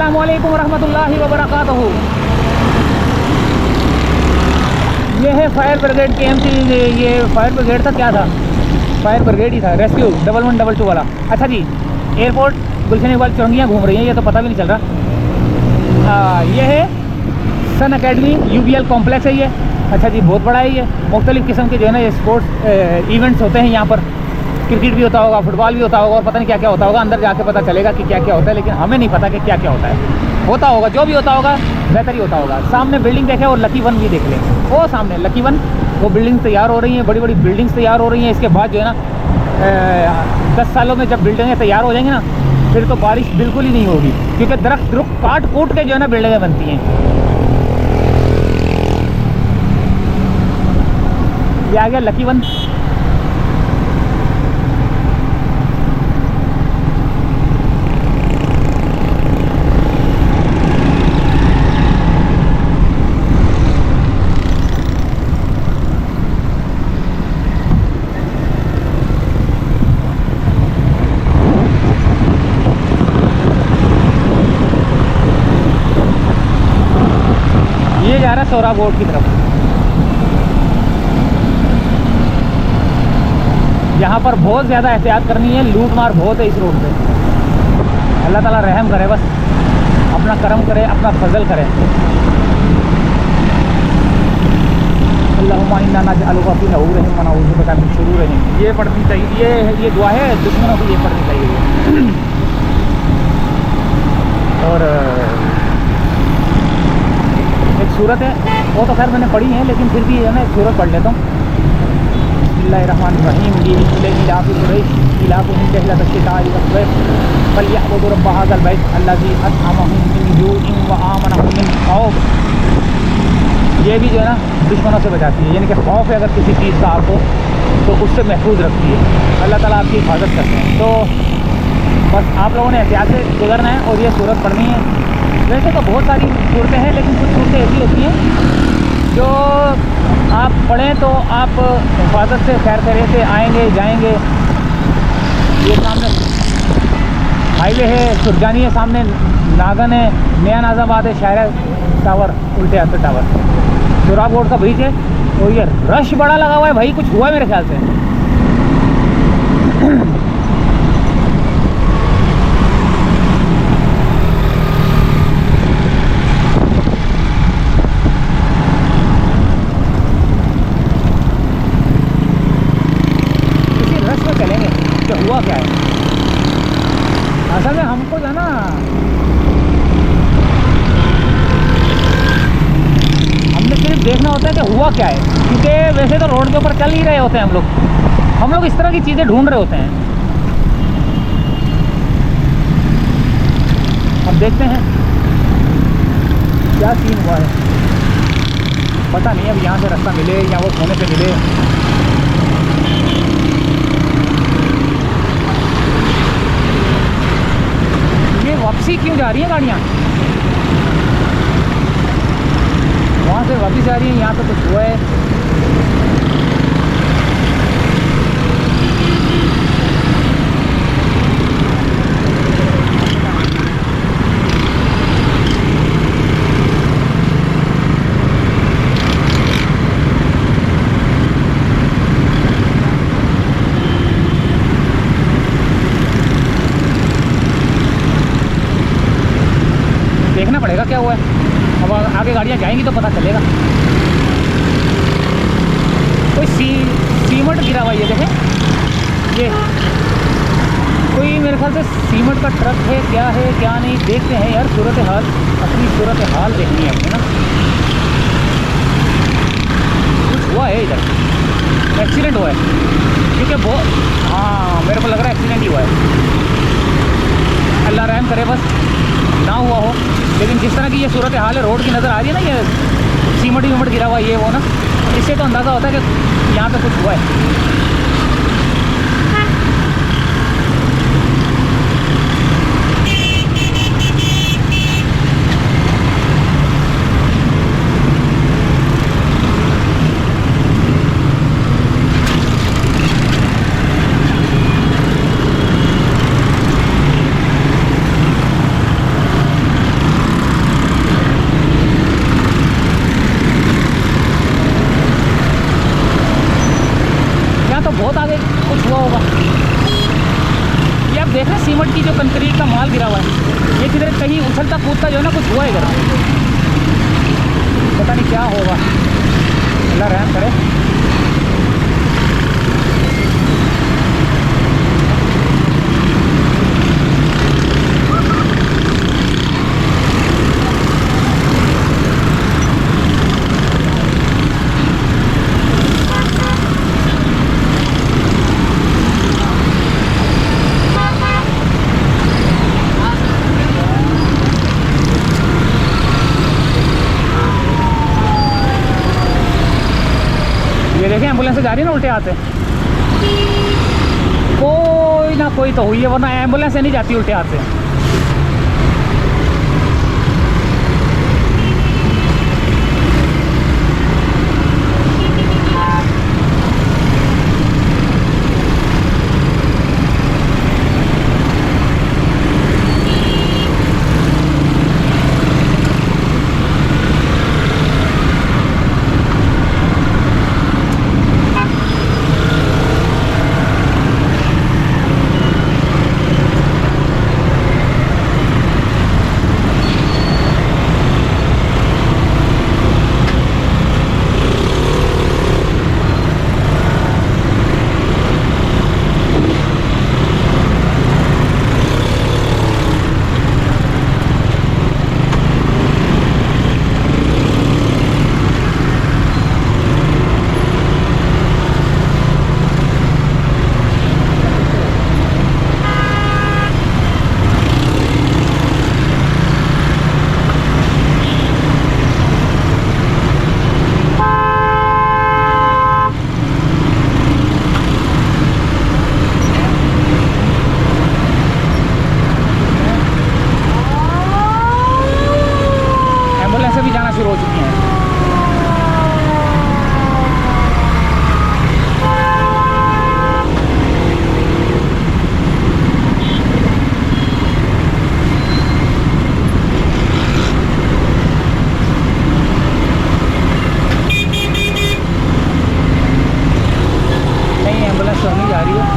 अस्सलामुअलैकुम वरहमतुल्लाहि वबरकातुहू। ये है फायर ब्रिगेड KMC। ये फायर ब्रिगेड था, क्या था? फायर ब्रिगेड ही था, रेस्क्यू 1112 वाला। अच्छा जी, एयरपोर्ट गुलशन इकबाल चुरंगियाँ घूम रही हैं, ये तो पता भी नहीं चल रहा। ये है सन एकेडमी UBL कॉम्प्लेक्स है ये। अच्छा जी, बहुत बड़ा है ये। मुख्तलिफ़ किस्म के जो है ना ये स्पोर्ट्स इवेंट्स होते हैं यहाँ पर। क्रिकेट भी होता होगा, फुटबॉल भी होता होगा और पता नहीं क्या क्या होता होगा। अंदर जाके पता चलेगा कि क्या क्या होता है, लेकिन हमें नहीं पता कि क्या क्या होता है। होता होगा, जो भी होता होगा बेहतर ही होता होगा। सामने बिल्डिंग देखें और लकी वन भी देख लें। वो सामने लकी वन, वो बिल्डिंग तैयार हो रही हैं, बड़ी बड़ी बिल्डिंग्स तैयार हो रही हैं। इसके बाद जो है ना 10 सालों में जब बिल्डिंगें तैयार हो जाएंगी ना, फिर तो बारिश बिल्कुल ही नहीं होगी, क्योंकि दरख्त रुख काट कूट के जो है ना बिल्डिंगें बनती हैं। ये आ गया लकी वन। ये जा रहा है सोहराब रोड की तरफ। यहाँ पर बहुत ज़्यादा एहतियात करनी है, लूट मार बहुत है इस रोड पे। अल्लाह ताला रहम करे, बस अपना करम करे, अपना फजल करे। अल्लाहुम्मा इन्ना नजअलुका फी नहूरिहिम व नऊज़ु बिका मिन शुरूरिहिम। ये पढ़नी चाहिए, ये दुआ है दुश्मनों को, ये पढ़नी चाहिए। और एक सूरत है, वो तो खैर मैंने पढ़ी है, लेकिन फिर भी है ना एक सूरत पढ़ लेता हूँ। बिस्मिल्लाहिर्रहमानिर्रहीम। ये इलाफ़ी कुरैश इलाफ़ुहुम रिहलतश शिताइ वस्सैफ फलयअबुदू रब्ब हाज़ल बैत अल्लज़ी अतअमहुम मिन जूइन व आमनहुम मिन खौफ। ये भी जो है ना दुश्मनों से बचाती है, यानी कि खौफ है अगर किसी चीज़ का आपको, तो उससे महफूज रखती है। अल्लाह ताला आपकी हिफाजत करते हैं। तो बस आप लोगों ने एहतियात से गुजरना है और ये सूरत पढ़नी है। वैसे तो बहुत सारी सूरतें हैं, लेकिन कुछ सूरतें ऐसी होती हैं जो आप पढ़ें तो आप हिफाजत से खैर खैरियत से आएंगे जाएंगे। ये सामने हाईवे है, सुरजानी है, सामने नागन है, नया नाजाबाद है, शहर टावर, उल्टे हाथ टावर, सोहराब रोड का ब्रिज है। तो ये रश बड़ा लगा हुआ है भाई, कुछ हुआ है मेरे ख्याल से। हुआ क्या है असल में, हमको जो है ना हमने सिर्फ देखना होता है कि हुआ क्या है, क्योंकि वैसे तो रोड के ऊपर चल ही रहे होते हैं हम लोग इस तरह की चीज़ें ढूंढ रहे होते हैं। अब देखते हैं क्या सीन हुआ है, पता नहीं अब यहाँ से रास्ता मिले या वो कोने से मिले। वापसी क्यों जा रही हैं गाड़ियाँ? वहाँ से वापस जा रही हैं, यहाँ पे कुछ हुआ है। देखना पड़ेगा क्या हुआ है। अब आगे गाड़ियाँ जाएंगी तो पता चलेगा। कोई सीमेंट गिरा हुआ ये देखें, ये कोई मेरे ख्याल से सीमेंट का ट्रक है, क्या है क्या नहीं, देखते हैं यार। सूरत हाल, अपनी सूरत हाल देखनी है अपने ना। कुछ हुआ है इधर, एक्सीडेंट हुआ है, क्योंकि बहुत, हाँ मेरे को लग रहा है एक्सीडेंट ही हुआ है। अल्लाह रहम करे, बस ना हुआ हो। लेकिन जिस तरह की ये सूरत हाल है, रोड की नज़र आ रही है ना, ये सीमेंट वीमेंट गिरा हुआ ये वो ना, इससे तो अंदाज़ा होता है कि यहाँ पे कुछ हुआ है। देख रहे हैं सीमेंट की जो कंक्रीट का माल गिरा हुआ है, ये किधर कहीं उछलता कूदता जो है ना कुछ हुआ इधर, पता नहीं क्या होगा। अल्लाह रहम करे। ये देखें एम्बुलेंस जा रही है ना उल्टे हाथ से, कोई ना कोई तो हुई है, वरना एम्बुलेंस नहीं जाती उल्टे हाथ से। भी जाना शुरू हो चुकी हैं। नहीं, एम्बुलेंस तो नहीं जा रही है।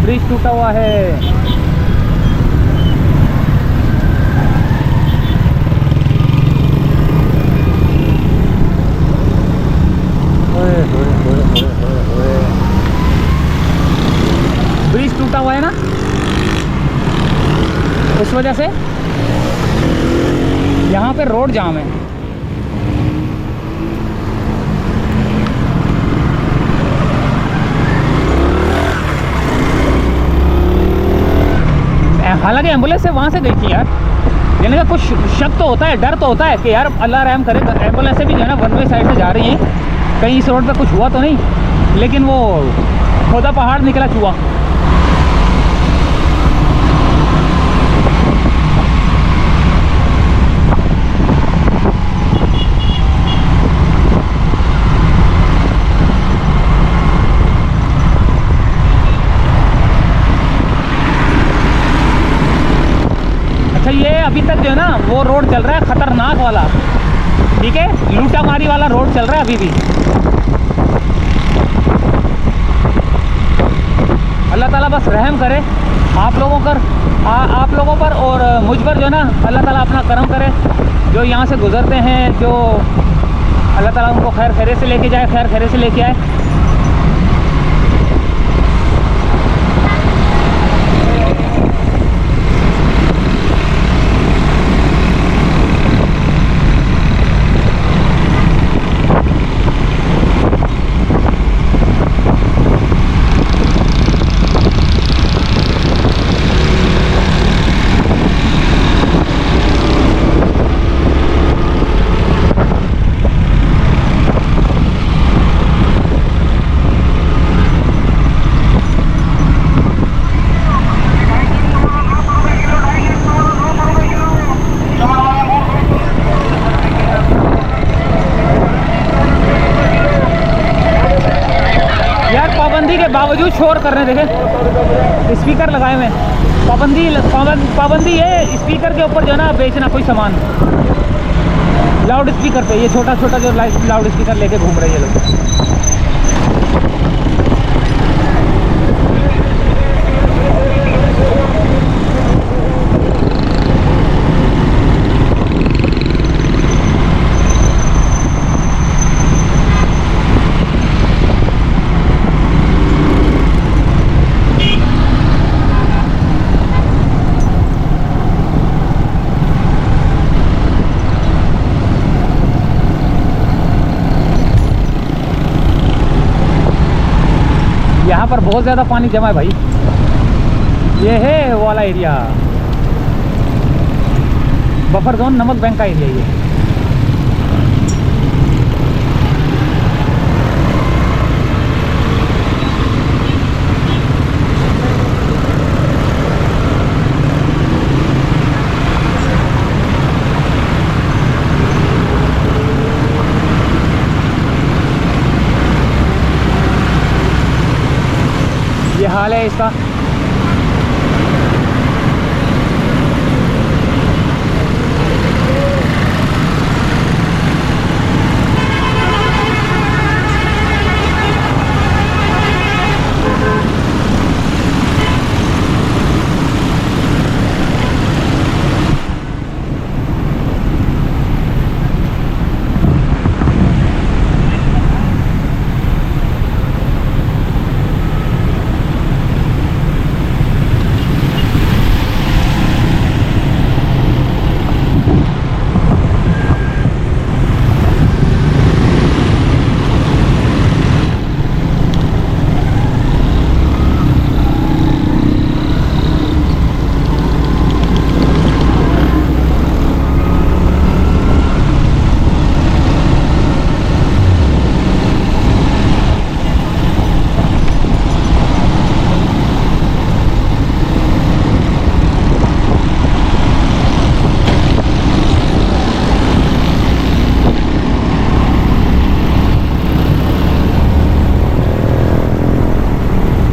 ब्रिज टूटा हुआ है। ब्रिज टूटा हुआ है ना, उस वजह से यहाँ पे रोड जाम है। हालांकि एम्बुलेंस से वहाँ से गई थी यार, यानी कि कुछ शक तो होता है, डर तो होता है कि यार अल्लाह रहम करे, एम्बुलेंस से भी जो है ना वन वे साइड से जा रही हैं, कहीं इस रोड पे कुछ हुआ तो नहीं, लेकिन वो खोदा पहाड़ निकला चूहा। ये अभी तक जो है ना वो रोड चल रहा है खतरनाक वाला, ठीक है, लूटा मारी वाला रोड चल रहा है अभी भी। अल्लाह ताला बस रहम करे आप लोगों पर और मुझ पर, जो ना अल्लाह ताला अपना करम करे। जो यहाँ से गुजरते हैं, जो अल्लाह ताला उनको खैर खैरे से लेके जाए, खैर खैरे से लेके आए। बावजूद शोर कर रहे हैं। देखे स्पीकर लगाए हुए, पाबंदी है स्पीकर के ऊपर जो है ना बेचना कोई सामान। लाउड स्पीकर पे ये छोटा छोटा जो लाउड स्पीकर लेके घूम रहे हैं ये लोग। यहाँ पर बहुत ज़्यादा पानी जमा है भाई। ये है वो वाला एरिया, बफर जोन, नमक बैंक का एरिया ये। ये हाल है इसका।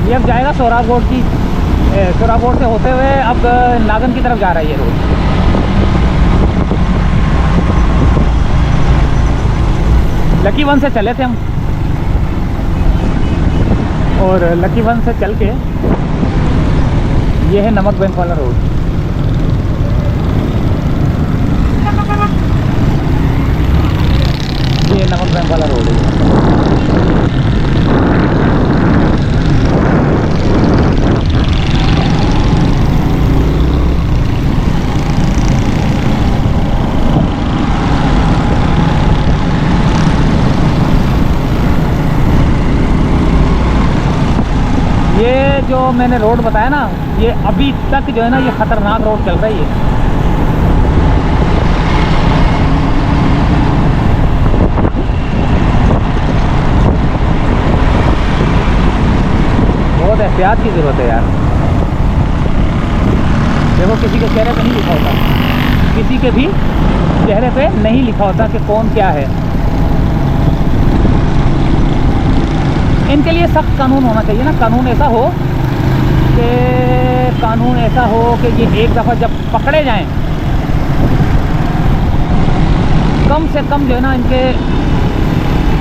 ये अब जाएगा सोराबकोट की, सोराबकोट से होते हुए अब नागन की तरफ जा रहा है ये रोड। लकी वन से चले थे हम, और लकी वन से चल के ये है नमक बैंक वाला रोड। ये नमक बैंक वाला रोड है। ये जो मैंने रोड बताया ना, ये अभी तक जो है ना ये ख़तरनाक रोड चल रही है। बहुत एहतियात की ज़रूरत है यार। देखो किसी के चेहरे पे नहीं लिखा होता, किसी के भी चेहरे पे नहीं लिखा होता कि कौन क्या है। इनके लिए सख्त कानून होना चाहिए ना, कानून ऐसा हो कि ये एक दफ़ा जब पकड़े जाएं, कम से कम जो है ना इनके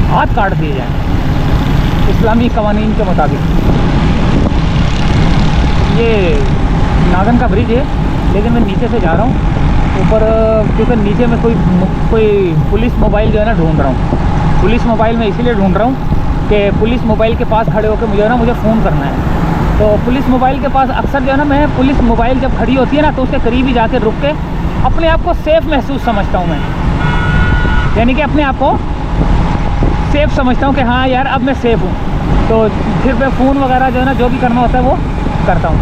हाथ काट दिए जाएं इस्लामी कवानीन के मुताबिक। ये नागन का ब्रिज है, लेकिन मैं नीचे से जा रहा हूँ ऊपर, क्योंकि नीचे में कोई पुलिस मोबाइल जो है ना ढूंढ रहा हूँ। पुलिस मोबाइल में इसीलिए ढूंढ रहा हूँ कि पुलिस मोबाइल के पास खड़े होकर मुझे फ़ोन करना है। तो पुलिस मोबाइल के पास अक्सर जो है ना, मैं पुलिस मोबाइल जब खड़ी होती है ना तो उसके करीब ही जाके रुक के अपने आप को सेफ़ महसूस समझता हूँ मैं। यानी कि अपने आप को सेफ़ समझता हूँ कि हाँ यार अब मैं सेफ़ हूँ। तो फिर मैं फ़ोन वगैरह जो है ना जो भी करना होता है वो करता हूँ।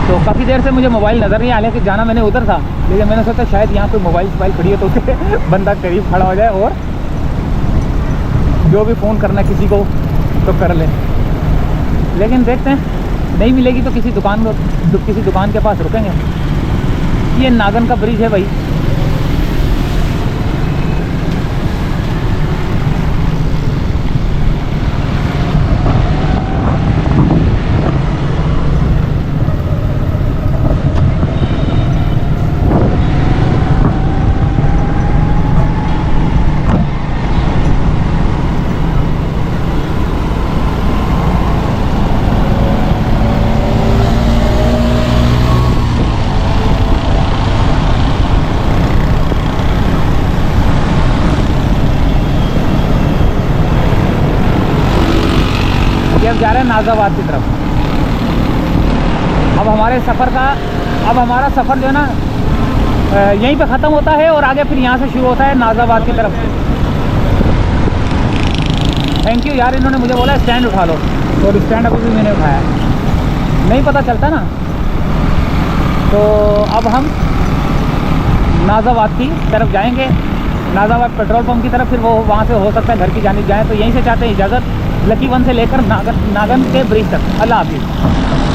तो काफ़ी देर से मुझे मोबाइल नज़र नहीं आ रहा कि जाना मैंने उधर था, लेकिन मैंने सोचा शायद यहाँ कोई मोबाइल खड़ी है तो उसे बंदा करीब खड़ा हो जाए और जो भी फ़ोन करना है किसी को तो कर ले। लेकिन देखते हैं, नहीं मिलेगी तो किसी दुकान के पास रुकेंगे। ये नागन का ब्रिज है भाई। अब जा रहे हैं नाज़ाबाद की तरफ। अब हमारे सफ़र का हमारा सफ़र जो है ना यहीं पे ख़त्म होता है और आगे फिर यहाँ से शुरू होता है नाज़ाबाद की तरफ। थैंक यू यार, इन्होंने मुझे बोला स्टैंड उठा लो, और स्टैंड अभी भी मैंने उठाया, नहीं पता चलता ना। तो अब हम नाज़ाबाद की तरफ जाएंगे, नाज़ाबाद पेट्रोल पंप की तरफ, फिर वो वहाँ से हो सकता है घर की जानिब जाएँ। तो यहीं से चाहते हैं इजाज़त, लकी वन से लेकर नागन के ब्रिज तक। अल्लाह हाफिज़।